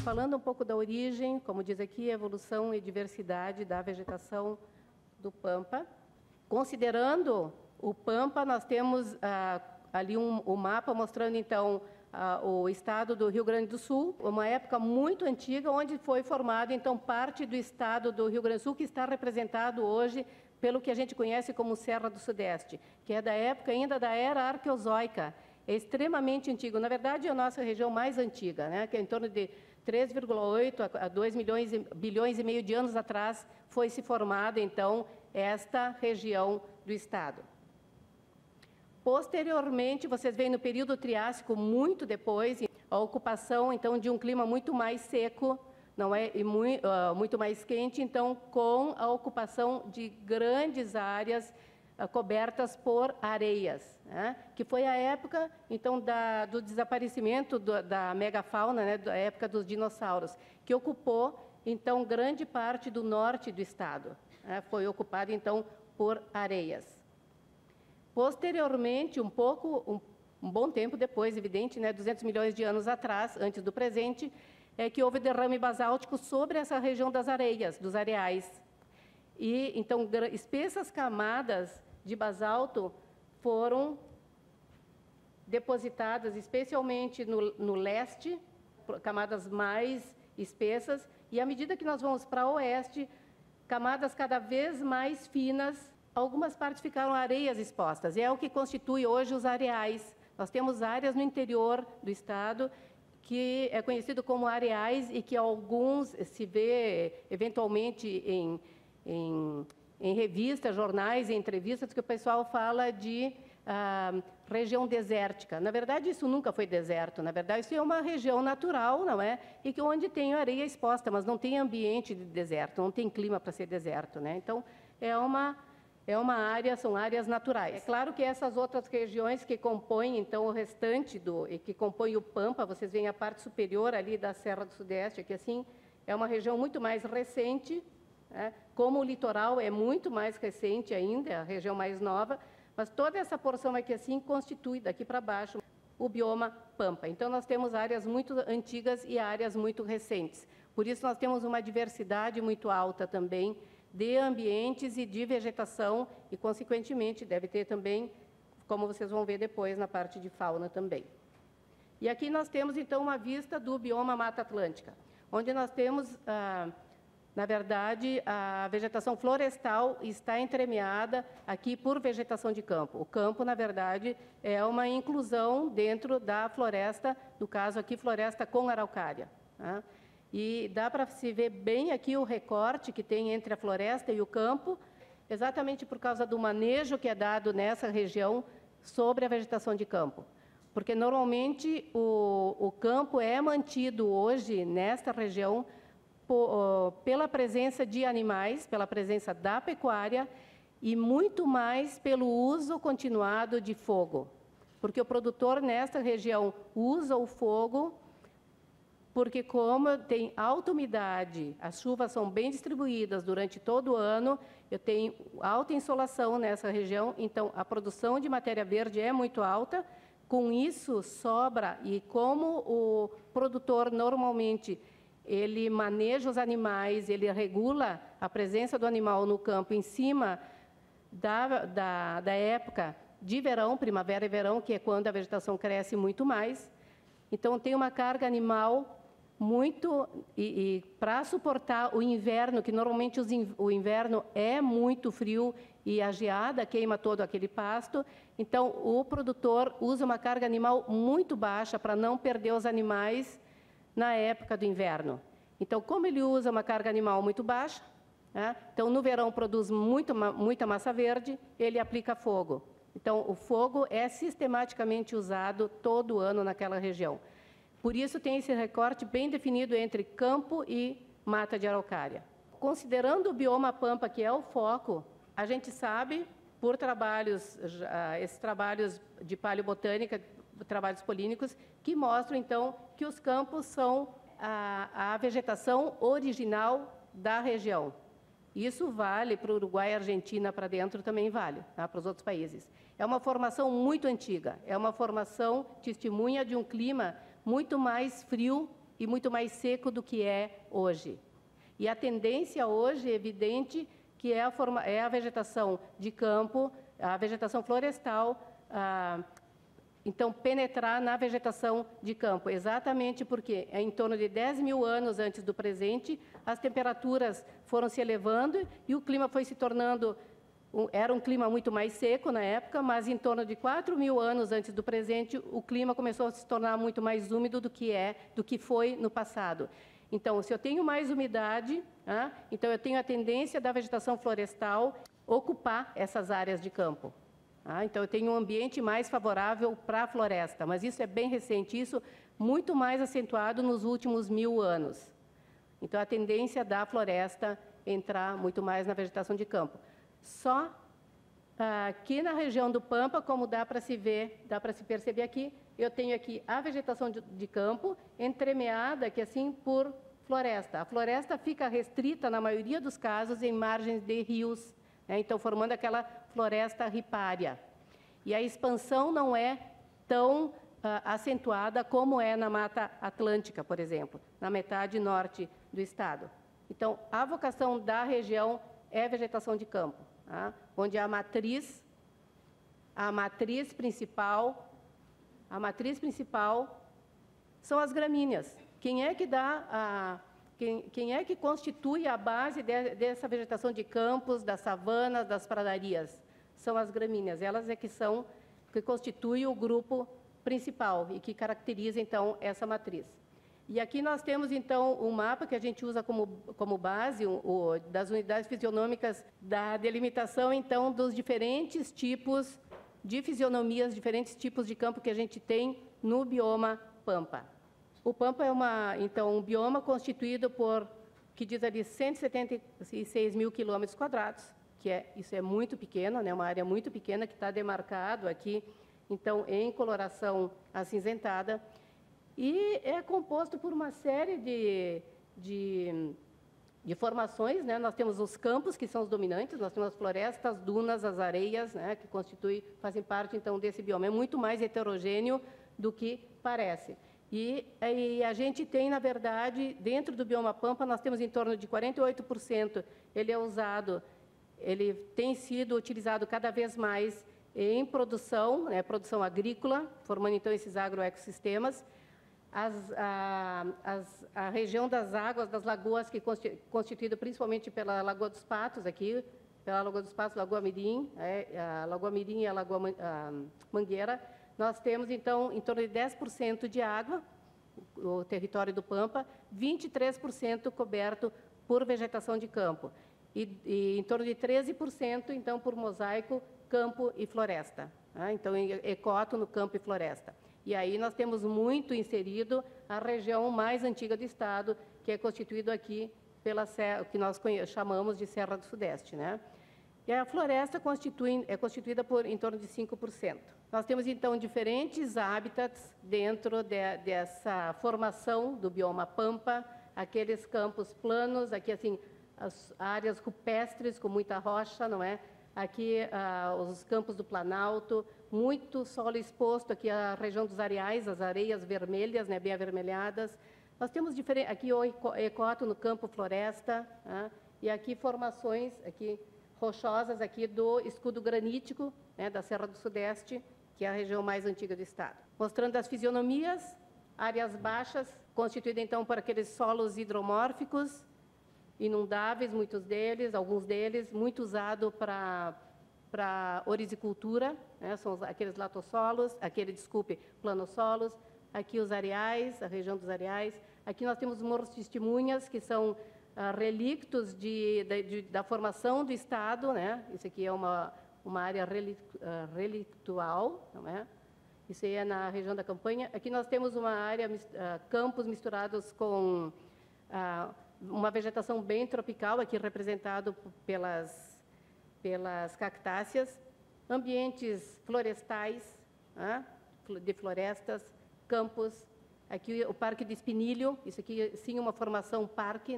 Falando um pouco da origem, como diz aqui, evolução e diversidade da vegetação do Pampa. Considerando o Pampa, nós temos ali um mapa mostrando, então, o estado do Rio Grande do Sul, uma época muito antiga, onde foi formado, então, parte do estado do Rio Grande do Sul, que está representado hoje pelo que a gente conhece como Serra do Sudeste, que é da época ainda da Era Arqueozoica. É extremamente antigo. Na verdade, é a nossa região mais antiga, né? Que é em torno de 3,8 a 2 bilhões e meio de anos atrás foi se formada, então, esta região do estado. Posteriormente, vocês veem no período Triássico, muito depois, a ocupação, então, de um clima muito mais seco, não é, e muito mais quente, então, com a ocupação de grandes áreas cobertas por areias, né? Que foi a época, então, do desaparecimento da megafauna, né? Da época dos dinossauros, que ocupou, então, grande parte do norte do estado, né? Foi ocupado, então, por areias. Posteriormente, um bom tempo depois, evidente, né? 200 milhões de anos atrás, antes do presente, é que houve derrame basáltico sobre essa região das areias, dos areais. E, então, espessas camadas de basalto foram depositadas, especialmente no leste, camadas mais espessas, e à medida que nós vamos para o oeste, camadas cada vez mais finas, algumas partes ficaram areias expostas, e é o que constitui hoje os areais. Nós temos áreas no interior do estado que é conhecido como areais e que alguns se vê eventualmente em revistas, jornais, em entrevistas, que o pessoal fala de região desértica. Na verdade, isso nunca foi deserto. Na verdade, isso é uma região natural, não é? E que onde tem areia exposta, mas não tem ambiente de deserto, não tem clima para ser deserto, né? Então, é uma área, são áreas naturais. É claro que essas outras regiões que compõem, então, o restante e que compõem o Pampa, vocês veem a parte superior ali da Serra do Sudeste, que assim é uma região muito mais recente, né? Como o litoral é muito mais recente ainda, é a região mais nova, mas toda essa porção aqui assim constitui, daqui para baixo, o bioma Pampa. Então, nós temos áreas muito antigas e áreas muito recentes. Por isso, nós temos uma diversidade muito alta também de ambientes e de vegetação, e, consequentemente, deve ter também, como vocês vão ver depois, na parte de fauna também. E aqui nós temos, então, uma vista do bioma Mata Atlântica, onde nós temos, na verdade, a vegetação florestal está entremeada aqui por vegetação de campo. O campo, na verdade, é uma inclusão dentro da floresta, no caso aqui, floresta com araucária, né? E dá para se ver bem aqui o recorte que tem entre a floresta e o campo, exatamente por causa do manejo que é dado nessa região sobre a vegetação de campo. Porque, normalmente, o campo é mantido hoje, nesta região, pela presença de animais, pela presença da pecuária e muito mais pelo uso continuado de fogo. Porque o produtor, nesta região, usa o fogo porque, como tem alta umidade, as chuvas são bem distribuídas durante todo o ano, eu tenho alta insolação nessa região, então a produção de matéria verde é muito alta, com isso sobra, e como o produtor normalmente ele maneja os animais, ele regula a presença do animal no campo em cima da época de verão, primavera e verão, que é quando a vegetação cresce muito mais, então tem uma carga animal muito, e para suportar o inverno, que normalmente o inverno é muito frio e a geada queima todo aquele pasto, então o produtor usa uma carga animal muito baixa para não perder os animais na época do inverno. Então, como ele usa uma carga animal muito baixa, né, então no verão produz muita massa verde, ele aplica fogo. Então, o fogo é sistematicamente usado todo ano naquela região. Por isso, tem esse recorte bem definido entre campo e mata de araucária. Considerando o bioma Pampa, que é o foco, a gente sabe, por esses trabalhos de paleobotânica, trabalhos polínicos, que mostram, então, que os campos são a vegetação original da região. Isso vale para o Uruguai e Argentina, para dentro também vale, tá? Para os outros países. É uma formação muito antiga, é uma formação que testemunha de um clima muito mais frio e muito mais seco do que é hoje. E a tendência hoje é evidente que é a vegetação de campo, a vegetação florestal, então, penetrar na vegetação de campo, exatamente porque é em torno de 10 mil anos antes do presente, as temperaturas foram se elevando e o clima foi se tornando, era um clima muito mais seco na época, mas em torno de 4 mil anos antes do presente, o clima começou a se tornar muito mais úmido do que foi no passado. Então, se eu tenho mais umidade, então eu tenho a tendência da vegetação florestal ocupar essas áreas de campo. Então, eu tenho um ambiente mais favorável para a floresta, mas isso é bem recente, isso muito mais acentuado nos últimos 1000 anos. Então, a tendência da floresta entrar muito mais na vegetação de campo. Só aqui na região do Pampa, como dá para se ver, dá para se perceber aqui, eu tenho aqui a vegetação de campo entremeada aqui assim por floresta. A floresta fica restrita, na maioria dos casos, em margens de rios, então formando aquela floresta ripária. E a expansão não é tão acentuada como é na Mata Atlântica, por exemplo, na metade norte do estado. Então, a vocação da região é vegetação de campo, onde a matriz principal são as gramíneas. Quem é que dá quem é que constitui a base dessa vegetação de campos, das savanas, das pradarias? São as gramíneas. Elas é que constituem o grupo principal e que caracteriza, então, essa matriz. E aqui nós temos, então, um mapa que a gente usa como base das unidades fisionômicas da delimitação, então, dos diferentes tipos de fisionomias, diferentes tipos de campo que a gente tem no bioma Pampa. O Pampa é um bioma constituído por, que diz ali, 176 mil quilômetros quadrados, isso é muito pequeno, uma área muito pequena que está demarcado aqui, então, em coloração acinzentada, e é composto por uma série de formações, Nós temos os campos, que são os dominantes, nós temos as florestas, as dunas, as areias, que fazem parte, então, desse bioma. É muito mais heterogêneo do que parece. E a gente tem, na verdade, dentro do bioma Pampa, nós temos em torno de 48%, ele tem sido utilizado cada vez mais em produção, produção agrícola, formando, então, esses agroecossistemas. A região das águas, das lagoas, que é constituída principalmente pela Lagoa dos Patos, aqui, pela Lagoa dos Patos, Lagoa Mirim, a Lagoa Mirim e a Lagoa Mangueira, nós temos, então, em torno de 10% de água, o território do Pampa, 23% coberto por vegetação de campo, e em torno de 13%, então, por mosaico, campo e floresta. Então, ecótono, campo e floresta. E aí nós temos muito inserido a região mais antiga do estado, que é constituído aqui pela serra, que nós chamamos de Serra do Sudeste, E a floresta é constituída por em torno de 5%. Nós temos, então, diferentes hábitats dentro dessa formação do bioma Pampa, aqueles campos planos, aqui, assim, as áreas rupestres com muita rocha, Aqui, os campos do Planalto, muito solo exposto, aqui a região dos areais, as areias vermelhas, bem avermelhadas. Nós temos aqui o ecótono, campo, floresta, e aqui formações aqui rochosas aqui do escudo granítico, da Serra do Sudeste, que é a região mais antiga do estado. Mostrando as fisionomias, áreas baixas, constituídas, então, por aqueles solos hidromórficos, inundáveis, alguns deles, muito usado para orizicultura, são aqueles latossolos, planossolos, aqui os areais, a região dos areais. Aqui nós temos morros testemunhas, que são relictos da formação do estado, Isso aqui é uma área relictual, Isso aí é na região da Campanha. Aqui nós temos uma área, campos misturados com uma vegetação bem tropical, aqui representado pelas cactáceas, ambientes florestais, de florestas, campos, aqui o Parque de Espinilho, isso aqui sim uma formação parque,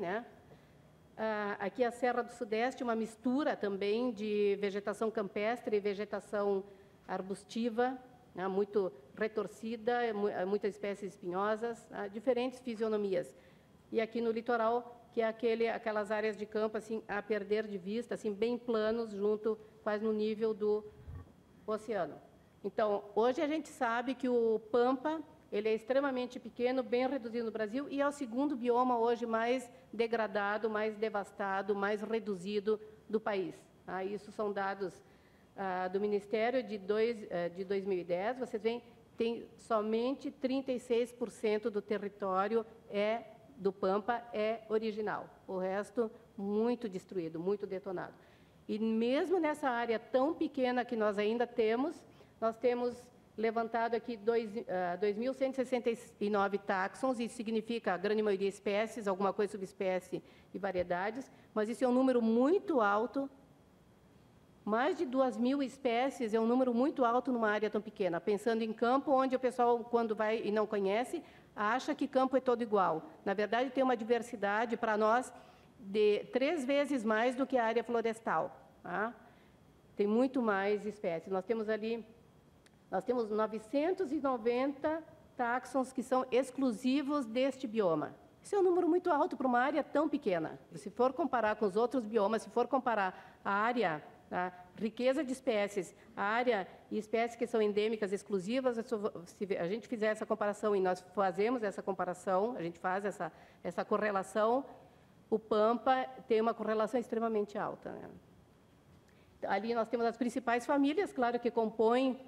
Aqui a Serra do Sudeste, uma mistura também de vegetação campestre e vegetação arbustiva, né, muito retorcida, muitas espécies espinhosas, diferentes fisionomias. E aqui no litoral, que é aquelas áreas de campo assim, a perder de vista, assim, bem planos, junto quase no nível do oceano. Então, hoje a gente sabe que o Pampa ele é extremamente pequeno, bem reduzido no Brasil, e é o segundo bioma hoje mais degradado, mais devastado, mais reduzido do país. Isso são dados do Ministério de 2010. Vocês veem, tem somente 36% do território do Pampa é original. O resto, muito destruído, muito detonado. E mesmo nessa área tão pequena que nós ainda temos, nós temos levantado aqui 2.169 táxons, isso significa a grande maioria espécies, alguma coisa subespécie e variedades, mas isso é um número muito alto. Mais de 2.000 espécies é um número muito alto numa área tão pequena, pensando em campo, onde o pessoal, quando vai e não conhece, acha que campo é todo igual. Na verdade, tem uma diversidade, para nós, de 3 vezes mais do que a área florestal. Tem muito mais espécies. Nós temos 990 táxons que são exclusivos deste bioma. Isso é um número muito alto para uma área tão pequena. Se for comparar com os outros biomas, se for comparar a área, a riqueza de espécies, a área e espécies que são endêmicas exclusivas, se a gente fizer essa comparação, e nós fazemos essa comparação, a gente faz essa correlação, o Pampa tem uma correlação extremamente alta, né? Ali nós temos as principais famílias, claro, que compõem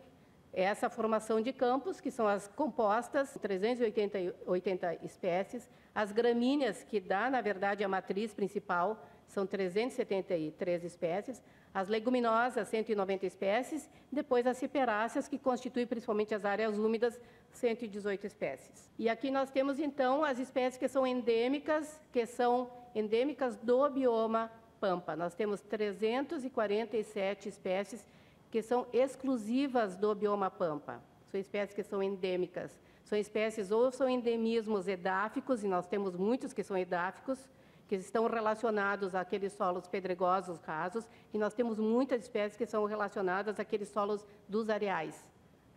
essa formação de campos, que são as compostas, 380 espécies, as gramíneas, que dá, na verdade, a matriz principal, são 373 espécies, as leguminosas, 190 espécies, depois as ciperáceas, que constituem principalmente as áreas úmidas, 118 espécies. E aqui nós temos, então, as espécies que são endêmicas do bioma Pampa. Nós temos 347 espécies que são exclusivas do bioma Pampa. São espécies que são endêmicas. São espécies ou são endemismos edáficos, e nós temos muitos que são edáficos, que estão relacionados àqueles solos pedregosos rasos, e nós temos muitas espécies que são relacionadas àqueles solos dos areais.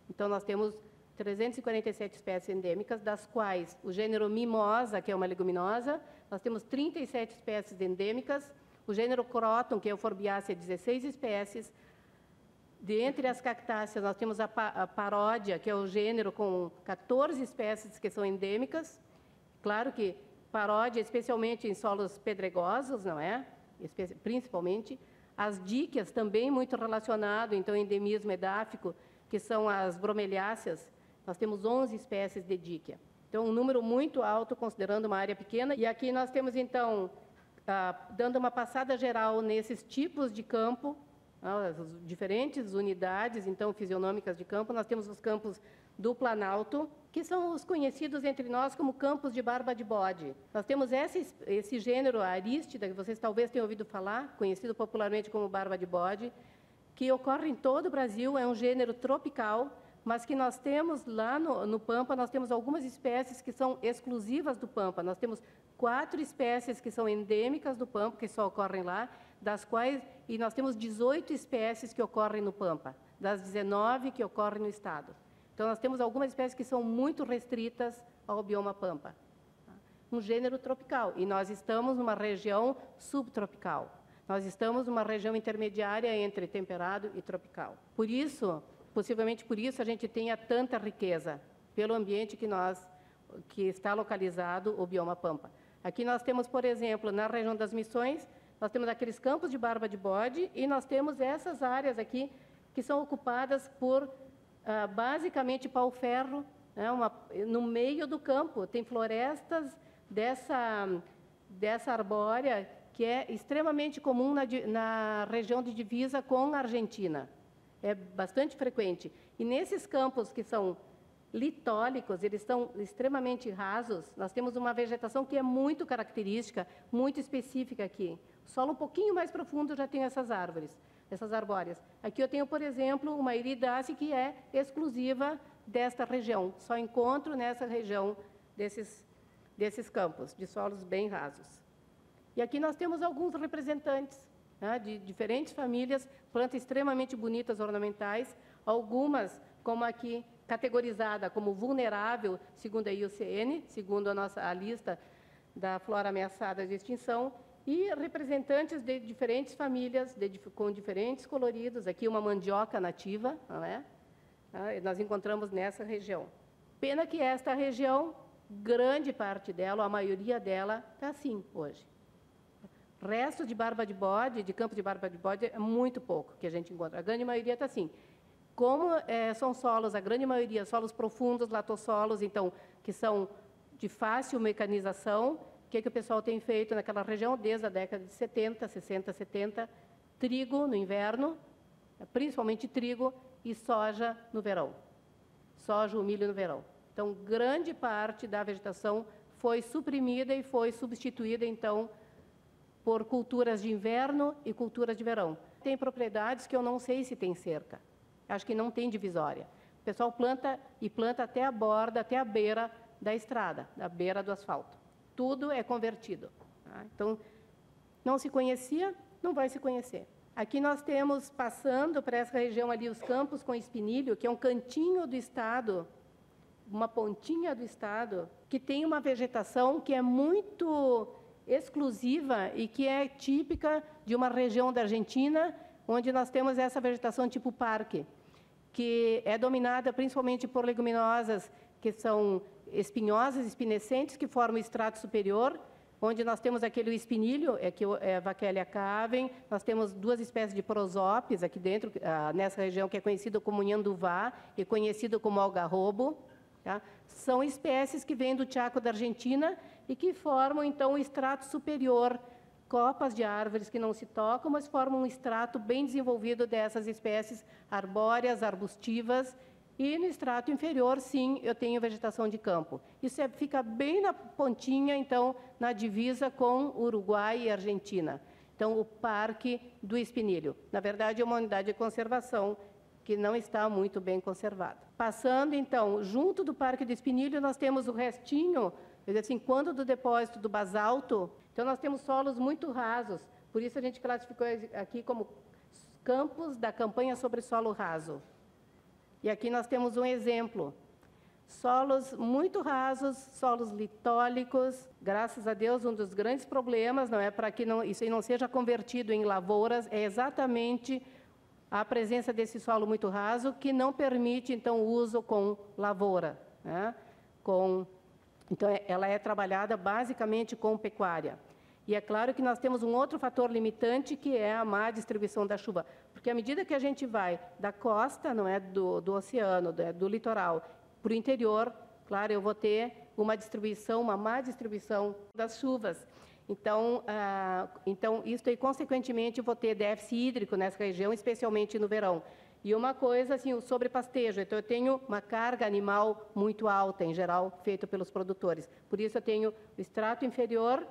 Então, nós temos 347 espécies endêmicas, das quais o gênero Mimosa, que é uma leguminosa, nós temos 37 espécies endêmicas, o gênero Croton, que é o Forbiaceae, 16 espécies. Dentre as cactáceas, nós temos a paródia, que é o gênero com 14 espécies que são endêmicas. Claro que paródia, especialmente em solos pedregosos, não é? Principalmente. As díquias, também muito relacionado, então, endemismo edáfico, que são as bromelháceas. Nós temos 11 espécies de díquia. Então, um número muito alto, considerando uma área pequena. E aqui nós temos, então, dando uma passada geral nesses tipos de campo, as diferentes unidades, então, fisionômicas de campo. Nós temos os campos do Planalto, que são os conhecidos entre nós como campos de barba de bode. Nós temos esse gênero, a arístida, que vocês talvez tenham ouvido falar, conhecido popularmente como barba de bode, que ocorre em todo o Brasil, é um gênero tropical, mas que nós temos lá no Pampa, nós temos algumas espécies que são exclusivas do Pampa. Nós temos 4 espécies que são endêmicas do Pampa, que só ocorrem lá, e nós temos 18 espécies que ocorrem no Pampa, das 19 que ocorrem no estado. Então, nós temos algumas espécies que são muito restritas ao bioma Pampa. Um gênero tropical, e nós estamos numa região subtropical. Nós estamos numa região intermediária entre temperado e tropical. Por isso, possivelmente por isso, a gente tenha tanta riqueza, pelo ambiente que está localizado o bioma Pampa. Aqui nós temos, por exemplo, na região das Missões, nós temos aqueles campos de barba de bode, e nós temos essas áreas aqui que são ocupadas por, basicamente, pau-ferro, né, no meio do campo. Tem florestas dessa arbórea, que é extremamente comum na região de divisa com a Argentina. É bastante frequente. E nesses campos que são litólicos, eles estão extremamente rasos, nós temos uma vegetação que é muito característica, muito específica aqui. O solo um pouquinho mais profundo já tem essas árvores, essas arbóreas. Aqui eu tenho, por exemplo, uma iridácea que é exclusiva desta região. Só encontro nessa região desses campos, de solos bem rasos. E aqui nós temos alguns representantes, né, de diferentes famílias, plantas extremamente bonitas, ornamentais, algumas como aqui categorizada como vulnerável, segundo a IUCN, segundo a lista da flora ameaçada de extinção, e representantes de diferentes famílias, com diferentes coloridos. Aqui uma mandioca nativa, não é? Nós encontramos nessa região. Pena que esta região, grande parte dela, ou a maioria dela, está assim hoje. Resto de barba de bode, de campo de barba de bode, é muito pouco que a gente encontra. A grande maioria está assim. Como são solos, a grande maioria, solos profundos, latossolos, então, que são de fácil mecanização, o que o pessoal tem feito naquela região desde a década de 70, 60, 70? Trigo no inverno, principalmente trigo, e soja no verão. Soja ou milho no verão. Então, grande parte da vegetação foi suprimida e foi substituída, então, por culturas de inverno e culturas de verão. Tem propriedades que eu não sei se tem cerca. Acho que não tem divisória. O pessoal planta e planta até a borda, até a beira da estrada, da beira do asfalto. Tudo é convertido. Tá? Então, não se conhecia, não vai se conhecer. Aqui nós temos, passando para essa região ali, os campos com espinilho, que é um cantinho do estado, uma pontinha do estado, que tem uma vegetação que é muito exclusiva e que é típica de uma região da Argentina, onde nós temos essa vegetação tipo parque, que é dominada principalmente por leguminosas que são espinhosas, espinescentes, que formam o extrato superior, onde nós temos aquele espinilho, que é a Vachellia cavem, nós temos duas espécies de prosópias aqui dentro, nessa região, que é conhecido como nhanduvá e conhecido como algarrobo. Tá? São espécies que vêm do Chaco da Argentina e que formam, então, o extrato superior, copas de árvores que não se tocam, mas formam um extrato bem desenvolvido dessas espécies arbóreas, arbustivas. E no extrato inferior, sim, eu tenho vegetação de campo. Isso fica bem na pontinha, então, na divisa com Uruguai e Argentina. Então, o Parque do Espinilho. Na verdade, é uma unidade de conservação que não está muito bem conservada. Passando, então, junto do Parque do Espinilho, nós temos o restinho, quer dizer assim, quando do depósito do basalto, então nós temos solos muito rasos, por isso a gente classificou aqui como campos da campanha sobre solo raso. E aqui nós temos um exemplo. Solos muito rasos, solos litólicos. Graças a Deus, um dos grandes problemas, não é para que isso aí não seja convertido em lavouras, é exatamente a presença desse solo muito raso, que não permite, então, o uso com lavoura. Né? Então, ela é trabalhada basicamente com pecuária. E é claro que nós temos um outro fator limitante, que é a má distribuição da chuva. Porque à medida que a gente vai da costa, não é, do oceano, do litoral, para o interior, claro, eu vou ter uma má distribuição das chuvas. Então, isso aí, consequentemente, eu vou ter déficit hídrico nessa região, especialmente no verão. E uma coisa, assim, o sobrepastejo. Então, eu tenho uma carga animal muito alta, em geral, feita pelos produtores. Por isso, eu tenho o extrato inferior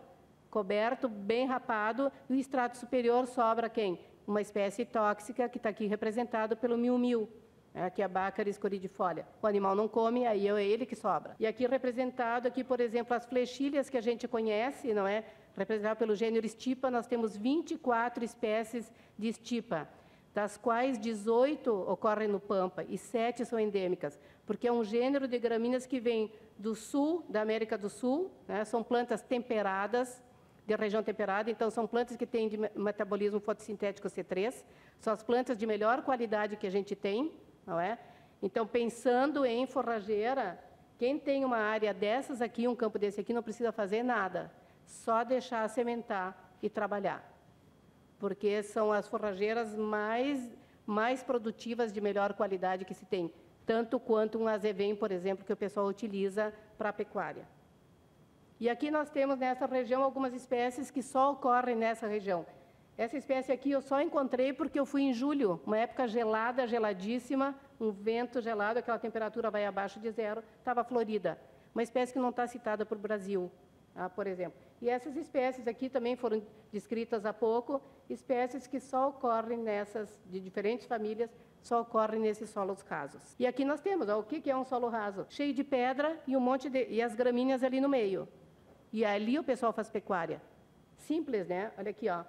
coberto, bem rapado, e o extrato superior sobra quem? Uma espécie tóxica, que está aqui representado pelo miu-miu, que é a Baccharis coridifolia. O animal não come, aí é ele que sobra. E aqui representado, aqui, por exemplo, as flechilhas que a gente conhece, não é? Representado pelo gênero Stipa, nós temos 24 espécies de Stipa, das quais 18 ocorrem no Pampa e 7 são endêmicas, porque é um gênero de gramíneas que vem do sul, da América do Sul, né? São plantas temperadas, de região temperada, então são plantas que têm de metabolismo fotossintético C3, são as plantas de melhor qualidade que a gente tem, não é? Então, pensando em forrageira, quem tem uma área dessas aqui, um campo desse aqui, não precisa fazer nada, só deixar sementar e trabalhar, porque são as forrageiras mais produtivas, de melhor qualidade que se tem, tanto quanto um azevém, por exemplo, que o pessoal utiliza para a pecuária. E aqui nós temos nessa região algumas espécies que só ocorrem nessa região. Essa espécie aqui eu só encontrei porque eu fui em julho, uma época gelada, geladíssima, um vento gelado, aquela temperatura vai abaixo de zero, estava florida. Uma espécie que não está citada por Brasil, por exemplo. E essas espécies aqui também foram descritas há pouco, espécies que só ocorrem de diferentes famílias, só ocorrem nesses solos rasos. E aqui nós temos, o que é um solo raso? Cheio de pedra e e as gramíneas ali no meio. E ali o pessoal faz pecuária. Simples, né? Olha aqui, ó.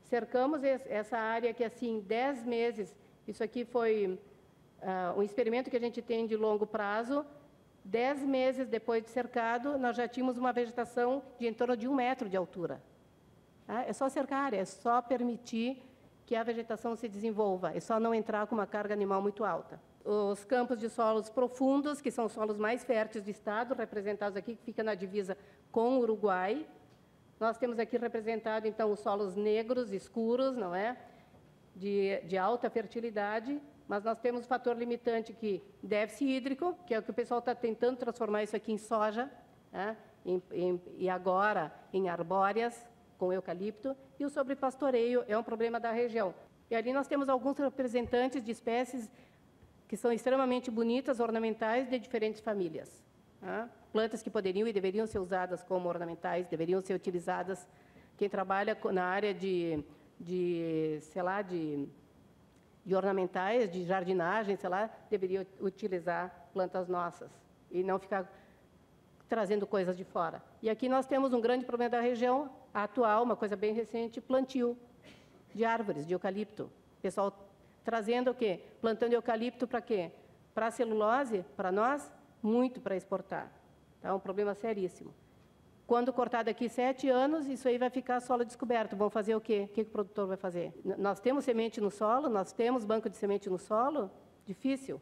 Cercamos essa área que, assim, 10 meses, isso aqui foi um experimento que a gente tem de longo prazo, 10 meses depois de cercado, nós já tínhamos uma vegetação de em torno de 1 metro de altura. Tá? É só cercar, é só permitir que a vegetação se desenvolva, é só não entrar com uma carga animal muito alta. Os campos de solos profundos, que são os solos mais férteis do estado, representados aqui, que fica na divisa com o Uruguai. Nós temos aqui representado, então, os solos negros, escuros, não é? De alta fertilidade, mas nós temos o fator limitante aqui, déficit hídrico, que é o que o pessoal está tentando transformar isso aqui em soja, né? E agora em arbóreas, com eucalipto, e o sobrepastoreio é um problema da região. E ali nós temos alguns representantes de espécies que são extremamente bonitas, ornamentais, de diferentes famílias. Tá? Plantas que poderiam e deveriam ser usadas como ornamentais, deveriam ser utilizadas. Quem trabalha na área sei lá, de ornamentais, de jardinagem, sei lá, deveria utilizar plantas nossas e não ficar trazendo coisas de fora. E aqui nós temos um grande problema da região atual, uma coisa bem recente, plantio de árvores, de eucalipto. O pessoal trazendo o quê? Plantando eucalipto para quê? Para a celulose, para nós, muito para exportar. Tá? É um problema seríssimo. Quando cortar daqui 7 anos, isso aí vai ficar solo descoberto. Vão fazer o quê? O que o produtor vai fazer? Nós temos semente no solo? Nós temos banco de semente no solo? Difícil.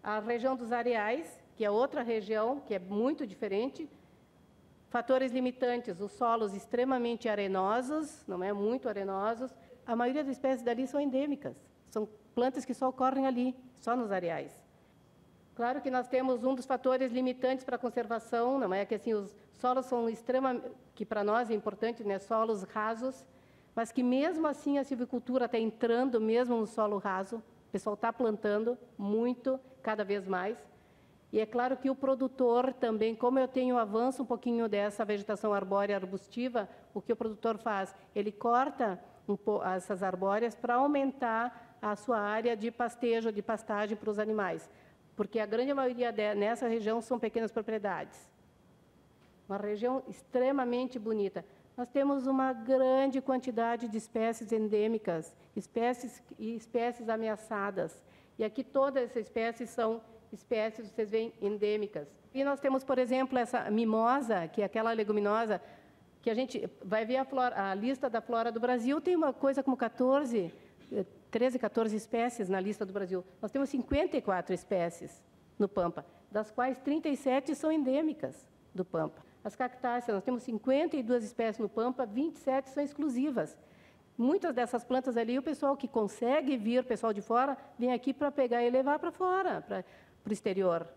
A região dos areais, que é outra região, que é muito diferente. Fatores limitantes, os solos extremamente arenosos, não é? Muito arenosos. A maioria das espécies dali são endêmicas. São plantas que só ocorrem ali, só nos areais. Claro que nós temos um dos fatores limitantes para a conservação, não é? Que assim, os solos são extremamente, que para nós é importante, né? Solos rasos, mas que mesmo assim a silvicultura está entrando mesmo no solo raso, o pessoal está plantando muito, cada vez mais. E é claro que o produtor também, como eu tenho avanço um pouquinho dessa vegetação arbórea arbustiva, o que o produtor faz? Ele corta essas arbóreas para aumentar a sua área de pastejo, de pastagem para os animais. Porque a grande maioria nessa região são pequenas propriedades. Uma região extremamente bonita. Nós temos uma grande quantidade de espécies endêmicas, espécies ameaçadas. E aqui todas essas espécies são espécies, vocês veem, endêmicas. E nós temos, por exemplo, essa mimosa, que é aquela leguminosa, que a gente vai ver a lista da flora do Brasil, tem uma coisa como 13, 14 espécies na lista do Brasil. Nós temos 54 espécies no Pampa, das quais 37 são endêmicas do Pampa. As cactáceas, nós temos 52 espécies no Pampa, 27 são exclusivas. Muitas dessas plantas ali, o pessoal que consegue vir, o pessoal de fora, vem aqui para pegar e levar para fora, para o exterior.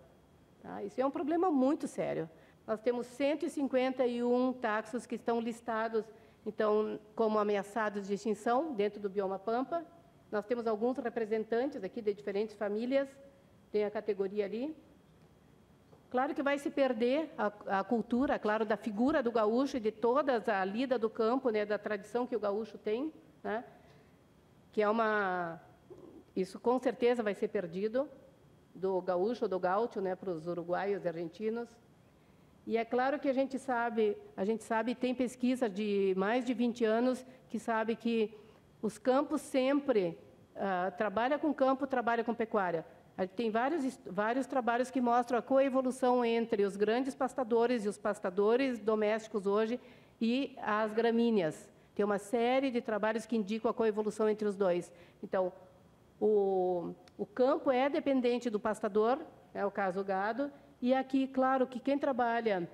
Tá? Isso é um problema muito sério. Nós temos 151 taxos que estão listados, então, como ameaçados de extinção dentro do bioma Pampa. Nós temos alguns representantes aqui de diferentes famílias, tem a categoria ali. Claro que vai se perder a cultura, claro, da figura do gaúcho e de toda a lida do campo, né, da tradição que o gaúcho tem, né, que é isso com certeza vai ser perdido, do gaúcho ou do gaúcho, né, para os uruguaios e argentinos. E é claro que a gente sabe, tem pesquisa de mais de 20 anos que sabe que os campos sempre trabalha com campo, trabalha com pecuária. Tem vários trabalhos que mostram a coevolução entre os grandes pastadores e os pastadores domésticos hoje e as gramíneas. Tem uma série de trabalhos que indicam a coevolução entre os dois. Então, o campo é dependente do pastador, é o caso do gado, e aqui, claro, que quem trabalha,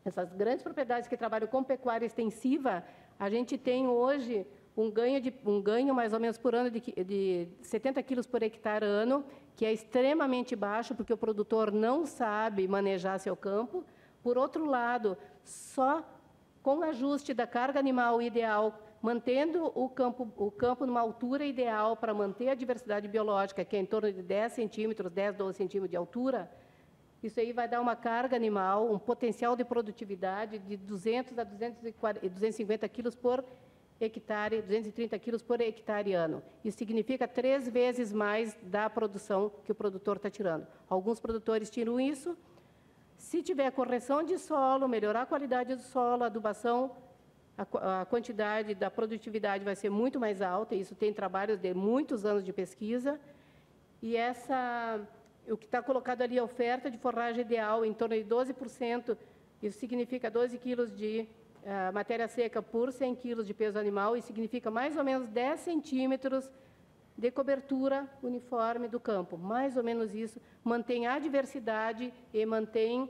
essas grandes propriedades que trabalham com pecuária extensiva, a gente tem hoje um ganho mais ou menos por ano de 70 quilos por hectare ano, que é extremamente baixo, porque o produtor não sabe manejar seu campo. Por outro lado, só com o ajuste da carga animal ideal, mantendo o campo numa altura ideal para manter a diversidade biológica, que é em torno de 10 centímetros, 10, 12 centímetros de altura, isso aí vai dar uma carga animal, um potencial de produtividade de 200 a 250 quilos por hectare, 230 quilos por hectare ano. Isso significa 3 vezes mais da produção que o produtor está tirando. Alguns produtores tiram isso. Se tiver correção de solo, melhorar a qualidade do solo, adubação, a quantidade da produtividade vai ser muito mais alta. Isso tem trabalhos de muitos anos de pesquisa. E o que está colocado ali, a oferta de forragem ideal, em torno de 12%, isso significa 12 quilos de matéria seca por 100 quilos de peso animal, e significa mais ou menos 10 centímetros de cobertura uniforme do campo. Mais ou menos isso, mantém a diversidade e mantém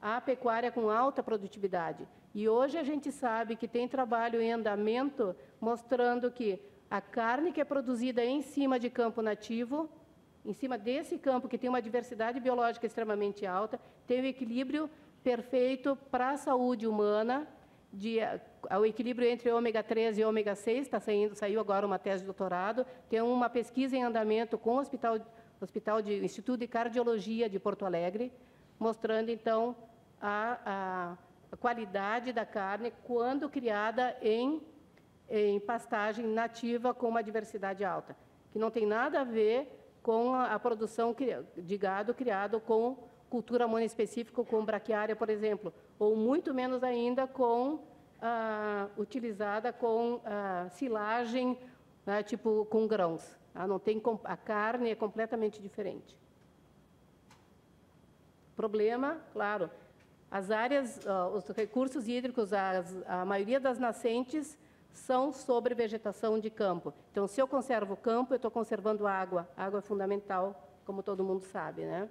a pecuária com alta produtividade. E hoje a gente sabe que tem trabalho em andamento mostrando que a carne que é produzida em cima de campo nativo, em cima desse campo que tem uma diversidade biológica extremamente alta, tem o equilíbrio perfeito para a saúde humana, o equilíbrio entre ômega 3 e ômega 6, saiu agora uma tese de doutorado, tem uma pesquisa em andamento com o Instituto de Cardiologia de Porto Alegre, mostrando, então, a qualidade da carne quando criada em pastagem nativa com uma diversidade alta, que não tem nada a ver com a produção de gado criado com cultura monoespecífica, com braquiária, por exemplo, ou muito menos ainda utilizada com silagem, né, tipo com grãos. Não tem, a carne é completamente diferente. Problema, claro, as áreas, os recursos hídricos, a maioria das nascentes são sobre vegetação de campo. Então, se eu conservo o campo, eu estou conservando água. A água é fundamental, como todo mundo sabe, né?